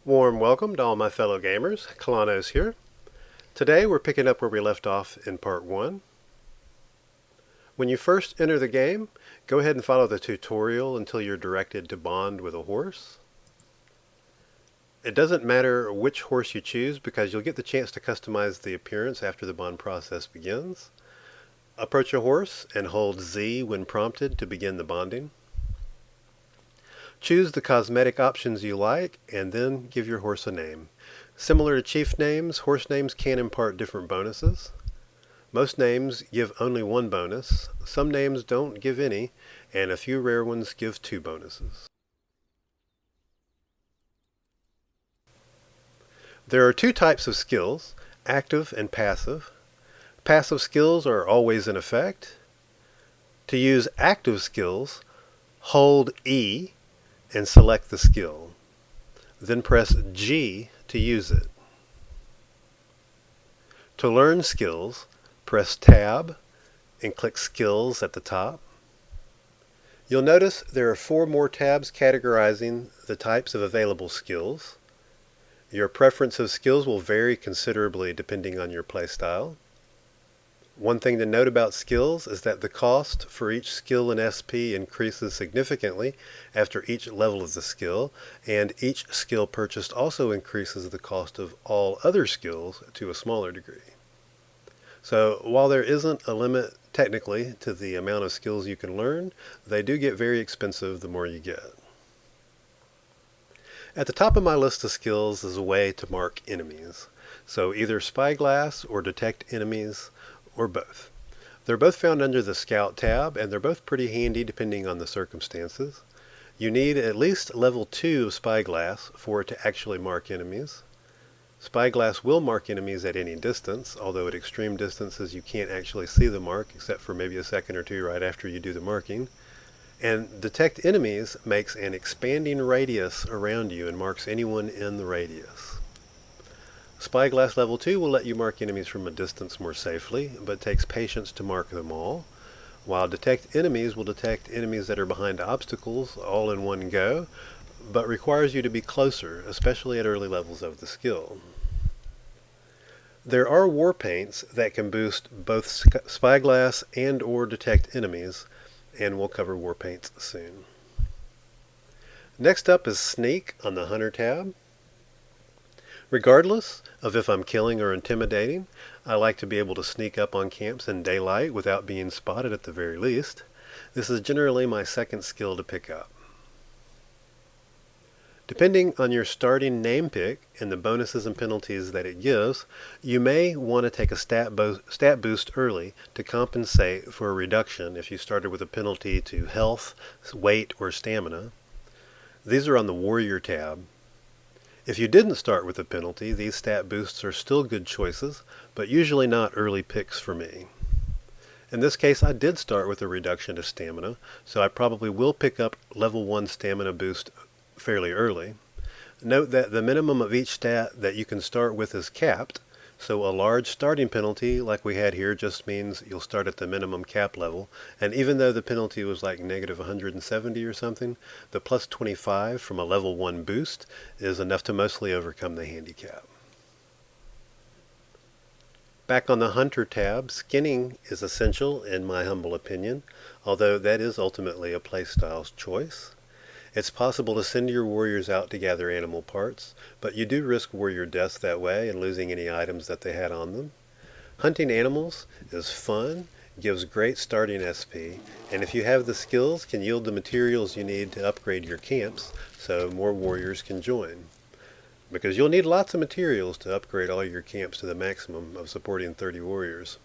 Warm welcome to all my fellow gamers. Kalanos here. Today we're picking up where we left off in part 1. When you first enter the game, go ahead and follow the tutorial until you're directed to bond with a horse. It doesn't matter which horse you choose because you'll get the chance to customize the appearance after the bond process begins. Approach a horse and hold Z when prompted to begin the bonding. Choose the cosmetic options you like and then give your horse a name. Similar to chief names, horse names can impart different bonuses. Most names give only one bonus, some names don't give any, and a few rare ones give 2 bonuses. There are 2 types of skills, active and passive. Passive skills are always in effect. To use active skills, hold E and select the skill. Then press G to use it. To learn skills, press Tab and click Skills at the top. You'll notice there are 4 more tabs categorizing the types of available skills. Your preference of skills will vary considerably depending on your playstyle. One thing to note about skills is that the cost for each skill in SP increases significantly after each level of the skill, and each skill purchased also increases the cost of all other skills to a smaller degree. So while there isn't a limit technically to the amount of skills you can learn, they do get very expensive the more you get. At the top of my list of skills is a way to mark enemies. So either Spyglass or Detect Enemies, or both. They're both found under the Scout tab, and they're both pretty handy depending on the circumstances. You need at least level 2 of Spyglass for it to actually mark enemies. Spyglass will mark enemies at any distance, although at extreme distances you can't actually see the mark except for maybe a second or 2 right after you do the marking. And Detect Enemies makes an expanding radius around you and marks anyone in the radius. Spyglass level 2 will let you mark enemies from a distance more safely, but takes patience to mark them all, while Detect Enemies will detect enemies that are behind obstacles all in one go, but requires you to be closer, especially at early levels of the skill. There are war paints that can boost both Spyglass and or Detect Enemies, and we'll cover war paints soon. Next up is Sneak on the Hunter tab. Regardless of if I'm killing or intimidating, I like to be able to sneak up on camps in daylight without being spotted at the very least. This is generally my second skill to pick up. Depending on your starting name pick and the bonuses and penalties that it gives, you may want to take a stat boost early to compensate for a reduction if you started with a penalty to health, weight, or stamina. These are on the Warrior tab. If you didn't start with a penalty, these stat boosts are still good choices, but usually not early picks for me. In this case, I did start with a reduction to stamina, so I probably will pick up level 1 stamina boost fairly early. Note that the minimum of each stat that you can start with is capped, so a large starting penalty like we had here just means you'll start at the minimum cap level, and even though the penalty was like negative 170 or something, the plus 25 from a level 1 boost is enough to mostly overcome the handicap. Back on the Hunter tab, skinning is essential in my humble opinion, although that is ultimately a playstyle's choice. It's possible to send your warriors out to gather animal parts, but you do risk warrior deaths that way and losing any items that they had on them. Hunting animals is fun, gives great starting SP, and if you have the skills, can yield the materials you need to upgrade your camps so more warriors can join. Because you'll need lots of materials to upgrade all your camps to the maximum of supporting 30 warriors.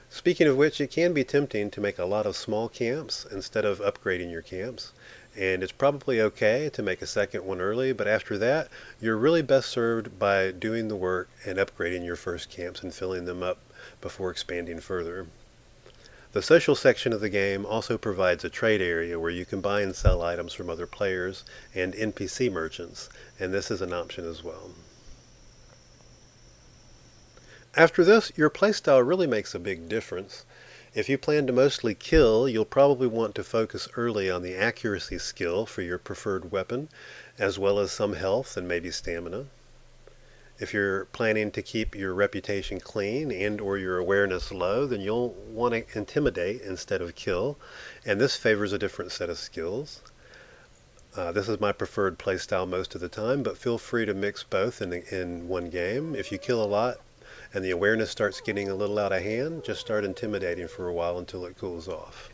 Speaking of which, it can be tempting to make a lot of small camps instead of upgrading your camps. And it's probably okay to make a second one early, but after that, you're really best served by doing the work and upgrading your first camps and filling them up before expanding further. The social section of the game also provides a trade area where you can buy and sell items from other players and NPC merchants, and this is an option as well. After this, your playstyle really makes a big difference. If you plan to mostly kill, you'll probably want to focus early on the accuracy skill for your preferred weapon, as well as some health and maybe stamina. If you're planning to keep your reputation clean and or your awareness low, then you'll want to intimidate instead of kill, and this favors a different set of skills. This is my preferred playstyle most of the time, but feel free to mix both in one game. If you kill a lot and the awareness starts getting a little out of hand, just start intimidating for a while until it cools off.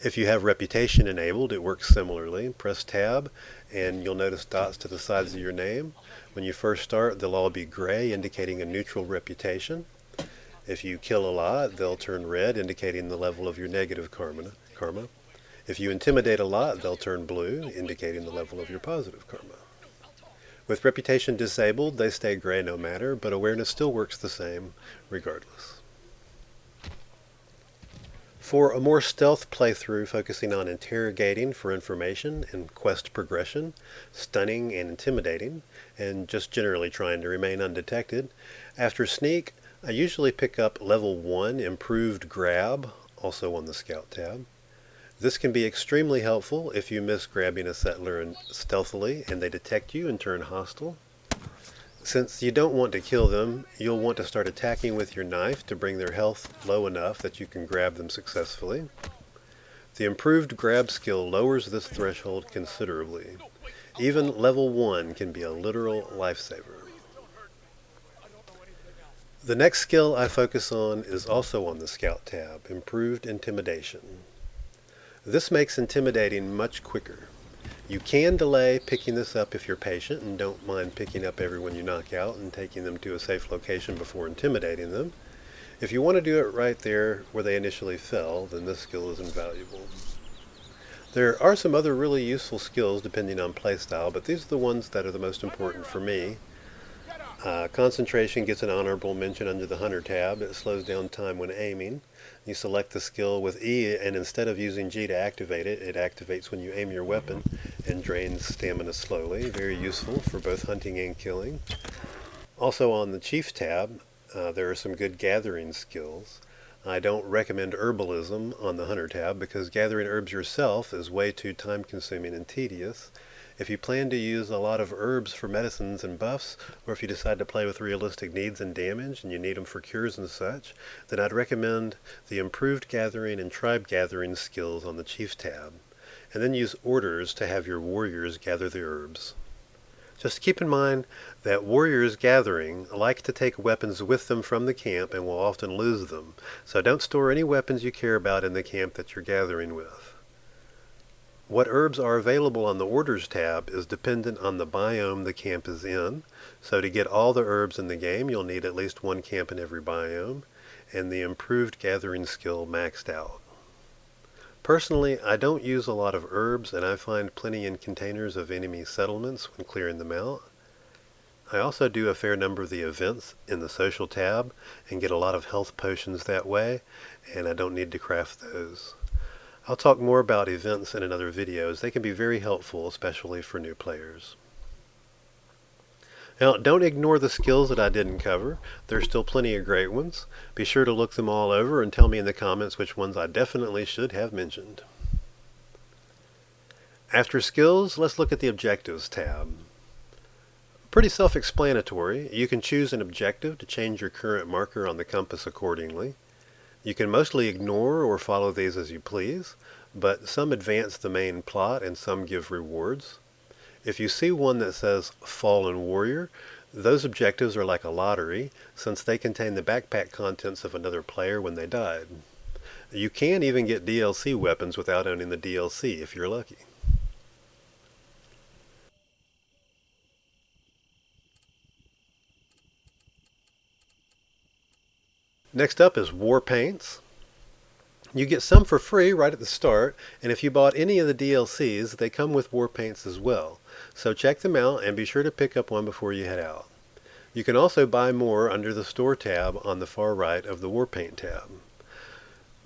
If you have reputation enabled, it works similarly. Press tab and you'll notice dots to the sides of your name. When you first start, they'll all be gray, indicating a neutral reputation. If you kill a lot, they'll turn red, indicating the level of your negative karma. If you intimidate a lot, they'll turn blue, indicating the level of your positive karma. With reputation disabled, they stay gray no matter, but awareness still works the same regardless. For a more stealth playthrough focusing on interrogating for information and quest progression, stunning and intimidating, and just generally trying to remain undetected, after sneak, I usually pick up level 1 improved grab, also on the scout tab. This can be extremely helpful if you miss grabbing a settler stealthily and they detect you and turn hostile. Since you don't want to kill them, you'll want to start attacking with your knife to bring their health low enough that you can grab them successfully. The improved grab skill lowers this threshold considerably. Even level 1 can be a literal lifesaver. The next skill I focus on is also on the Scout tab, Improved Intimidation. This makes intimidating much quicker. You can delay picking this up if you're patient and don't mind picking up everyone you knock out and taking them to a safe location before intimidating them. If you want to do it right there where they initially fell, then this skill is invaluable. There are some other really useful skills depending on playstyle, but these are the ones that are the most important for me. Concentration gets an honorable mention under the Hunter tab. It slows down time when aiming. You select the skill with E, and instead of using G to activate it, it activates when you aim your weapon and drains stamina slowly. Very useful for both hunting and killing. Also on the Chief tab, there are some good gathering skills. I don't recommend herbalism on the Hunter tab because gathering herbs yourself is way too time consuming and tedious. If you plan to use a lot of herbs for medicines and buffs, or if you decide to play with realistic needs and damage and you need them for cures and such, then I'd recommend the improved gathering and tribe gathering skills on the Chief tab, and then use orders to have your warriors gather the herbs. Just keep in mind that warriors gathering like to take weapons with them from the camp and will often lose them, so don't store any weapons you care about in the camp that you're gathering with. What herbs are available on the Orders tab is dependent on the biome the camp is in, so to get all the herbs in the game you'll need at least one camp in every biome, and the improved gathering skill maxed out. Personally, I don't use a lot of herbs, and I find plenty in containers of enemy settlements when clearing them out. I also do a fair number of the events in the Social tab, and get a lot of health potions that way, and I don't need to craft those. I'll talk more about events in another video, as they can be very helpful, especially for new players. Now, don't ignore the skills that I didn't cover. There's still plenty of great ones. Be sure to look them all over and tell me in the comments which ones I definitely should have mentioned. After skills, let's look at the Objectives tab. Pretty self-explanatory. You can choose an objective to change your current marker on the compass accordingly. You can mostly ignore or follow these as you please, but some advance the main plot and some give rewards. If you see one that says Fallen Warrior, those objectives are like a lottery, since they contain the backpack contents of another player when they died. You can even get DLC weapons without owning the DLC if you're lucky. Next up is War Paints. You get some for free right at the start, and if you bought any of the DLCs, they come with War Paints as well. So check them out and be sure to pick up one before you head out. You can also buy more under the Store tab on the far right of the War Paint tab.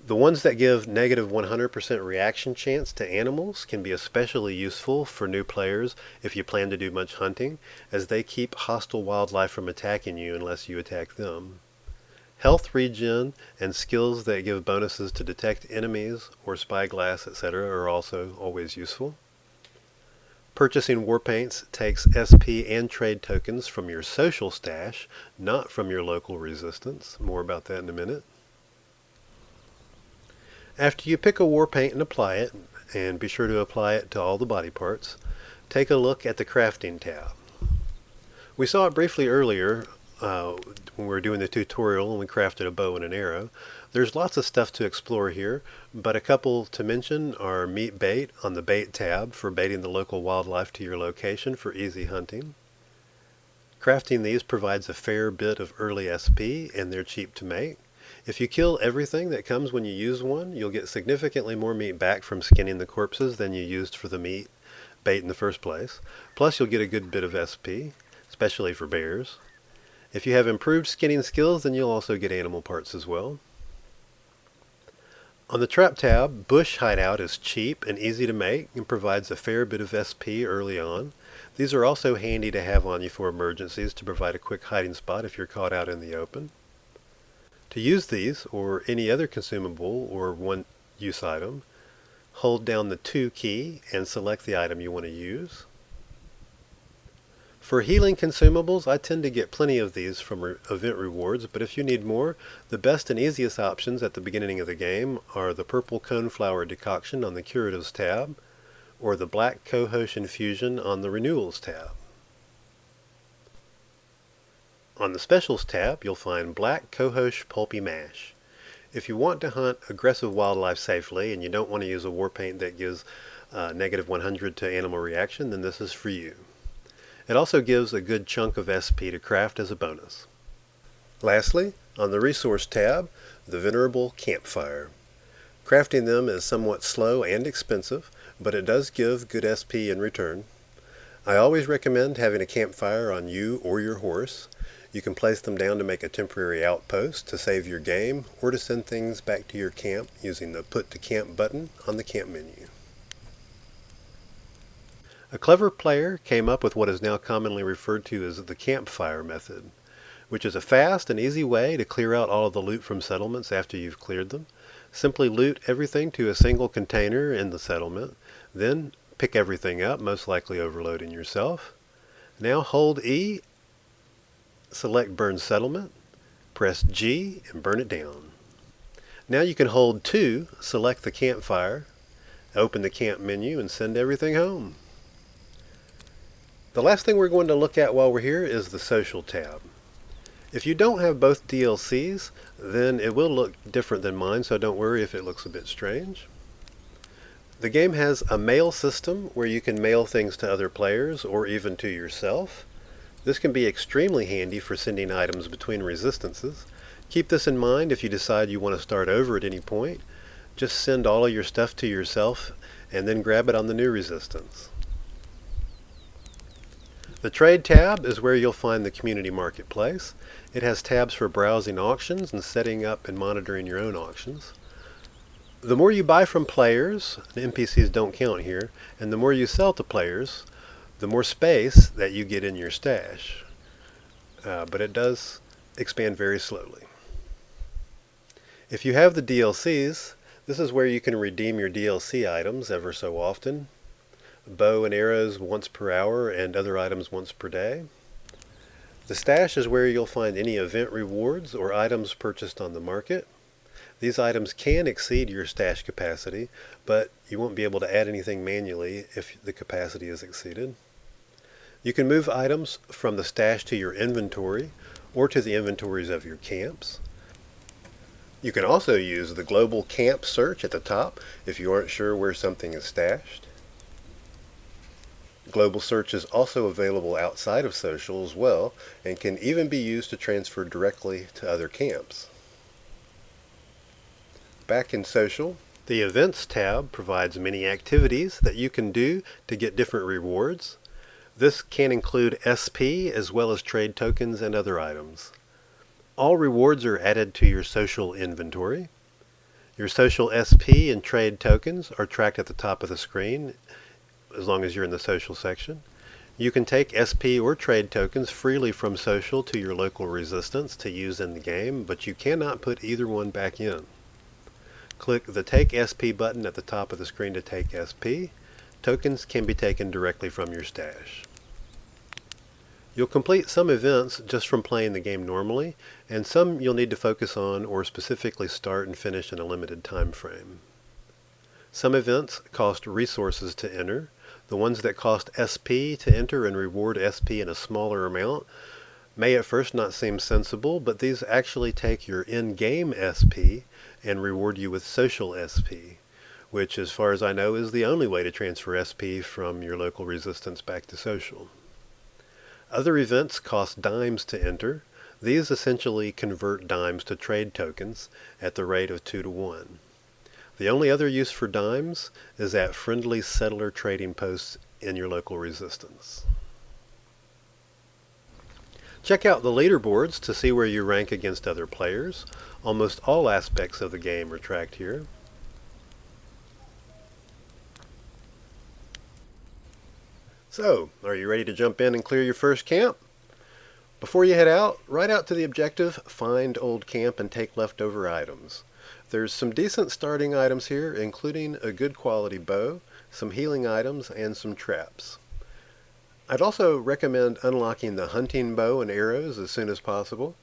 The ones that give negative 100% reaction chance to animals can be especially useful for new players if you plan to do much hunting, as they keep hostile wildlife from attacking you unless you attack them. Health regen and skills that give bonuses to detect enemies or spyglass, etc. are also always useful. Purchasing war paints takes SP and trade tokens from your social stash, not from your local resistance. More about that in a minute. After you pick a war paint and apply it, and be sure to apply it to all the body parts, take a look at the crafting tab. We saw it briefly earlier when we were doing the tutorial and we crafted a bow and an arrow. There's lots of stuff to explore here, but a couple to mention are meat bait on the bait tab for baiting the local wildlife to your location for easy hunting. Crafting these provides a fair bit of early SP and they're cheap to make. If you kill everything that comes when you use one, you'll get significantly more meat back from skinning the corpses than you used for the meat bait in the first place. Plus you'll get a good bit of SP, especially for bears. If you have improved skinning skills, then you'll also get animal parts as well. On the trap tab, bush hideout is cheap and easy to make and provides a fair bit of SP early on. These are also handy to have on you for emergencies to provide a quick hiding spot if you're caught out in the open. To use these, or any other consumable or one-use item, hold down the 2 key and select the item you want to use. For healing consumables, I tend to get plenty of these from event rewards, but if you need more, the best and easiest options at the beginning of the game are the purple coneflower decoction on the curatives tab, or the black cohosh infusion on the renewals tab. On the specials tab, you'll find black cohosh pulpy mash. If you want to hunt aggressive wildlife safely and you don't want to use a war paint that gives -100 to animal reaction, then this is for you. It also gives a good chunk of SP to craft as a bonus. Lastly, on the resource tab, the venerable campfire. Crafting them is somewhat slow and expensive, but it does give good SP in return. I always recommend having a campfire on you or your horse. You can place them down to make a temporary outpost to save your game or to send things back to your camp using the Put to Camp button on the camp menu. A clever player came up with what is now commonly referred to as the campfire method, which is a fast and easy way to clear out all of the loot from settlements after you've cleared them. Simply loot everything to a single container in the settlement, then pick everything up, most likely overloading yourself. Now hold E, select Burn Settlement, press G, and burn it down. Now you can hold 2, select the campfire, open the camp menu, and send everything home. The last thing we're going to look at while we're here is the social tab. If you don't have both DLCs, then it will look different than mine, so don't worry if it looks a bit strange. The game has a mail system where you can mail things to other players or even to yourself. This can be extremely handy for sending items between resistances. Keep this in mind if you decide you want to start over at any point. Just send all of your stuff to yourself and then grab it on the new resistance. The Trade tab is where you'll find the community marketplace. It has tabs for browsing auctions and setting up and monitoring your own auctions. The more you buy from players, and NPCs don't count here, and the more you sell to players, the more space that you get in your stash. But it does expand very slowly. If you have the DLCs, this is where you can redeem your DLC items ever so often. Bow and arrows once per hour and other items once per day. The stash is where you'll find any event rewards or items purchased on the market. These items can exceed your stash capacity, but you won't be able to add anything manually if the capacity is exceeded. You can move items from the stash to your inventory or to the inventories of your camps. You can also use the global camp search at the top if you aren't sure where something is stashed. Global search is also available outside of social as well and can even be used to transfer directly to other camps. Back in social, the events tab provides many activities that you can do to get different rewards. This can include SP as well as trade tokens and other items. All rewards are added to your social inventory. Your social SP and trade tokens are tracked at the top of the screen as long as you're in the social section. You can take SP or trade tokens freely from social to your local resistance to use in the game, but you cannot put either one back in. Click the Take SP button at the top of the screen to take SP. Tokens can be taken directly from your stash. You'll complete some events just from playing the game normally, and some you'll need to focus on or specifically start and finish in a limited time frame. Some events cost resources to enter. The ones that cost SP to enter and reward SP in a smaller amount may at first not seem sensible, but these actually take your in-game SP and reward you with social SP, which as far as I know is the only way to transfer SP from your local resistance back to social. Other events cost dimes to enter. These essentially convert dimes to trade tokens at the rate of 2 to 1. The only other use for dimes is at friendly settler trading posts in your local resistance. Check out the leaderboards to see where you rank against other players. Almost all aspects of the game are tracked here. So, are you ready to jump in and clear your first camp? Before you head out, ride out to the objective, find old camp, and take leftover items. There's some decent starting items here, including a good quality bow, some healing items, and some traps. I'd also recommend unlocking the hunting bow and arrows as soon as possible,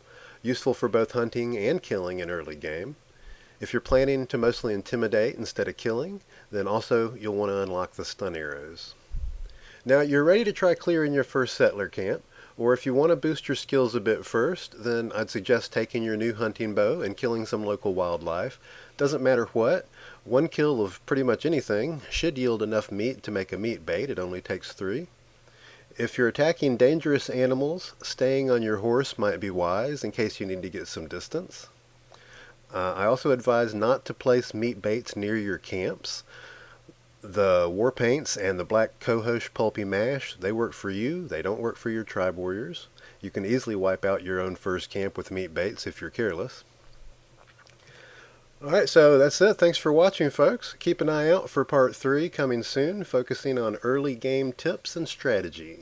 useful for both hunting and killing in early game. If you're planning to mostly intimidate instead of killing, then also you'll want to unlock the stun arrows. Now you're ready to try clearing your first settler camp, or if you want to boost your skills a bit first, then I'd suggest taking your new hunting bow and killing some local wildlife. Doesn't matter what, one kill of pretty much anything should yield enough meat to make a meat bait. It only takes 3. If you're attacking dangerous animals, staying on your horse might be wise in case you need to get some distance. I also advise not to place meat baits near your camps. The war paints and the black cohosh pulpy mash, they work for you, they don't work for your tribe warriors. You can easily wipe out your own first camp with meat baits if you're careless. Alright, so that's it. Thanks for watching, folks. Keep an eye out for part 3 coming soon, focusing on early game tips and strategy.